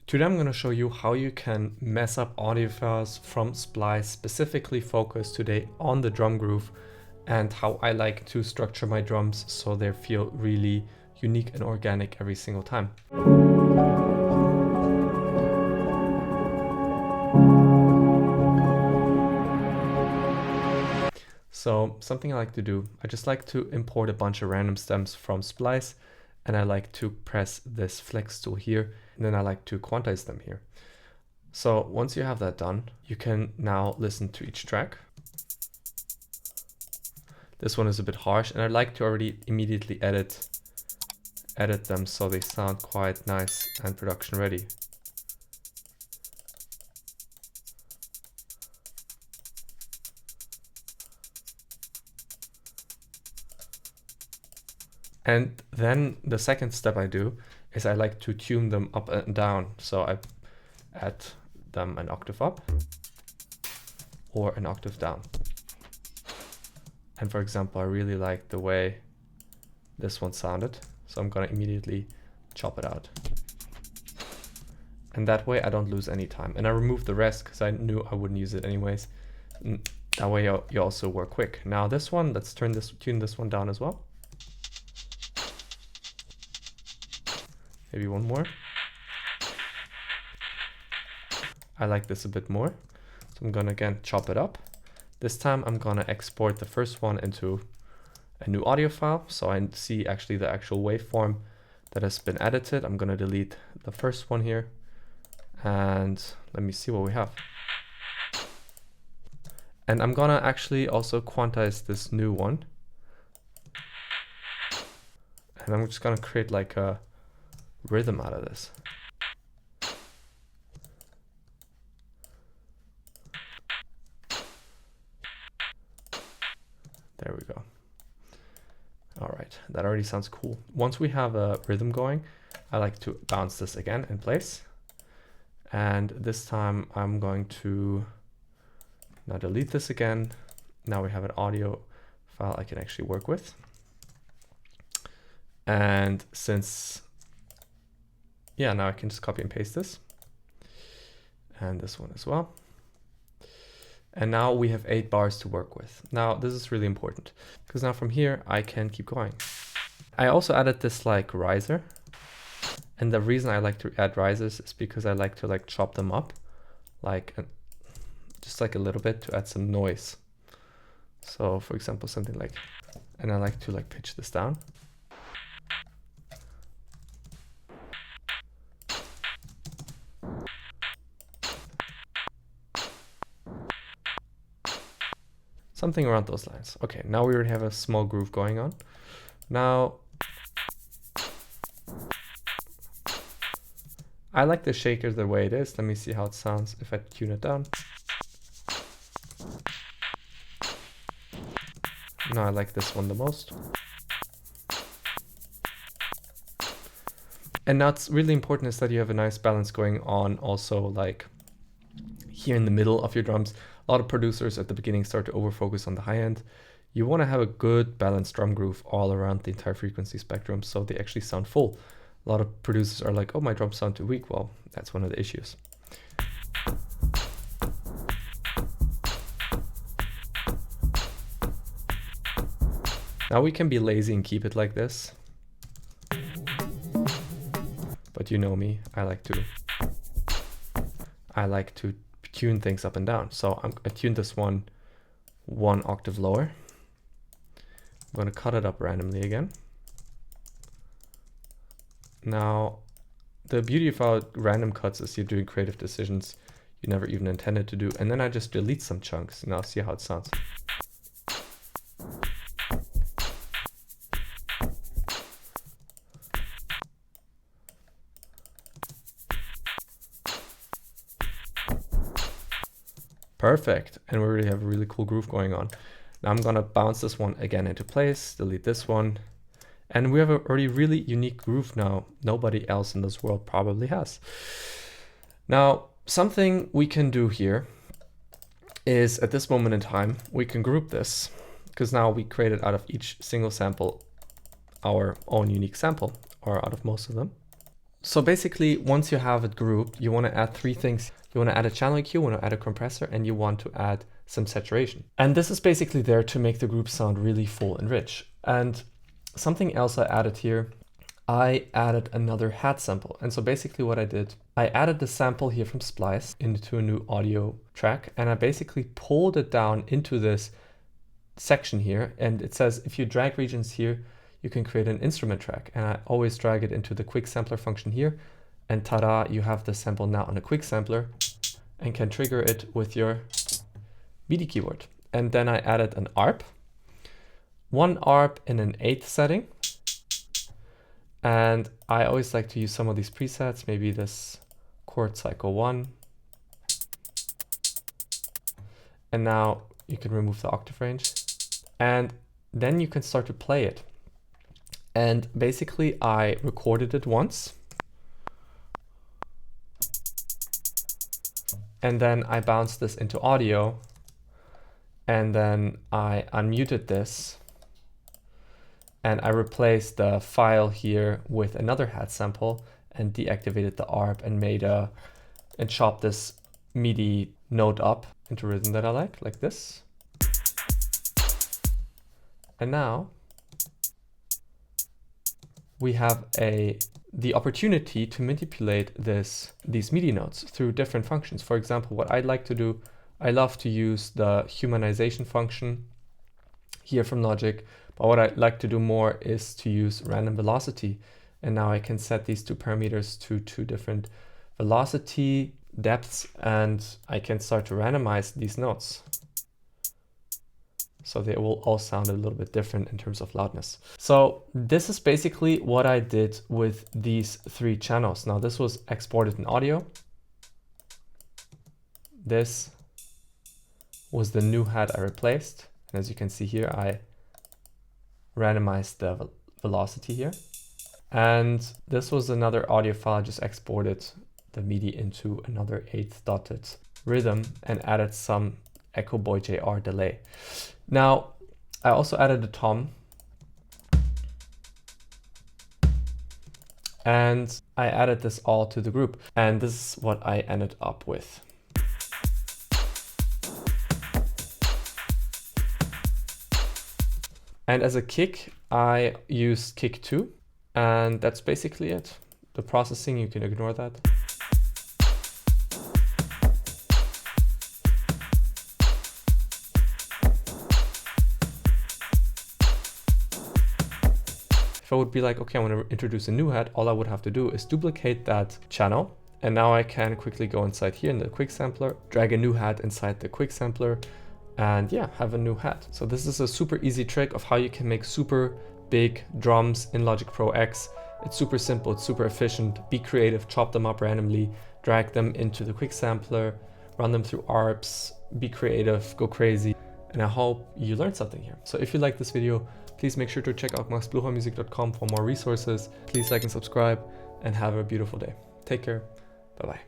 Today I'm going to show you how you can mess up audio files from Splice, specifically focused today on the drum groove and how I like to structure my drums so they feel really unique and organic every single time. So something I like to do, I just like to import a bunch of random stems from Splice, and I like to press this flex tool here, and then I like to quantize them here. So once you have that done, you can now listen to each track. This one is a bit harsh, and I like to already immediately edit them so they sound quite nice and production ready. And then the second step I do is I like to tune them up and down. So I add them an octave up or an octave down. And for example, I really like the way this one sounded, so I'm gonna immediately chop it out. And that way I don't lose any time. And I removed the rest because I knew I wouldn't use it anyways. And that way you also work quick. Now this one, let's tune this one down as well. Maybe one more. I like this a bit more. So I'm gonna again chop it up. This time I'm gonna export the first one into a new audio file. So I see actually the actual waveform that has been edited. I'm gonna delete the first one here. And let me see what we have. And I'm gonna actually also quantize this new one. And I'm just gonna create like a rhythm out of this. There we go. All right, that already sounds cool. Once we have a rhythm going, I like to bounce this again in place. And this time I'm going to now delete this again. Now we have an audio file I can actually work with. And since now I can just copy and paste this. And this one as well. And now we have 8 bars to work with. Now this is really important because now from here I can keep going. I also added this like riser. And the reason I like to add risers is because I like to like chop them up like just like a little bit to add some noise. So for example, something like, and I like to like pitch this down. Something around those lines. Okay, now we already have a small groove going on. Now, I like the shaker the way it is. Let me see how it sounds if I tune it down. Now I like this one the most. And now it's really important is that you have a nice balance going on also like here in the middle of your drums. A lot of producers at the beginning start to overfocus on the high end. You want to have a good balanced drum groove all around the entire frequency spectrum so they actually sound full. A lot of producers are like, oh, my drums sound too weak. Well, that's one of the issues. Now we can be lazy and keep it like this. But you know me, I like to tune things up and down. So I tuned this one octave lower. I'm going to cut it up randomly again. Now, the beauty about random cuts is you're doing creative decisions you never even intended to do. And then I just delete some chunks. Now see how it sounds. Perfect, and we already have a really cool groove going on. Now I'm gonna bounce this one again into place, delete this one, and we have a already really unique groove now. Nobody else in this world probably has. Now, something we can do here is at this moment in time, we can group this because now we created out of each single sample our own unique sample, or out of most of them. So basically, once you have it grouped, you want to add three things. You want to add a channel EQ, you want to add a compressor, and you want to add some saturation. And this is basically there to make the group sound really full and rich. And something else I added here, I added another hat sample. And so basically what I did, I added the sample here from Splice into a new audio track, and I basically pulled it down into this section here. And it says, if you drag regions here, you can create an instrument track. And I always drag it into the quick sampler function here. And ta-da, you have the sample now on a quick sampler and can trigger it with your MIDI keyboard. And then I added an ARP, one ARP in an 8th setting. And I always like to use some of these presets, maybe this chord cycle 1. And now you can remove the octave range. And then you can start to play it. And basically I recorded it once. And then I bounced this into audio. And then I unmuted this. And I replaced the file here with another hat sample and deactivated the ARP and and chopped this MIDI note up into rhythm that I like this. And now we have the opportunity to manipulate these MIDI notes through different functions. For example, what I'd like to do, I love to use the humanization function here from Logic, but what I'd like to do more is to use random velocity. And now I can set these two parameters to two different velocity depths, and I can start to randomize these notes. So they will all sound a little bit different in terms of loudness. So this is basically what I did with these three channels. Now this was exported in audio. This was the new hat I replaced. And as you can see here, I randomized the velocity here. And this was another audio file. I just exported the MIDI into another 8th dotted rhythm and added some Echo Boy JR delay. Now, I also added a tom. And I added this all to the group. And this is what I ended up with. And as a kick, I used kick 2. And that's basically it. The processing, you can ignore that. If I would be like, okay, I want to introduce a new hat, all I would have to do is duplicate that channel. And now I can quickly go inside here in the quick sampler, drag a new hat inside the quick sampler, and yeah, have a new hat. So this is a super easy trick of how you can make super big drums in Logic Pro X. It's super simple, it's super efficient. Be creative, chop them up randomly, drag them into the quick sampler, run them through ARPs, be creative, go crazy. And I hope you learned something here. So if you like this video, please make sure to check out maxbluchermusic.com for more resources. Please like and subscribe and have a beautiful day. Take care. Bye-bye.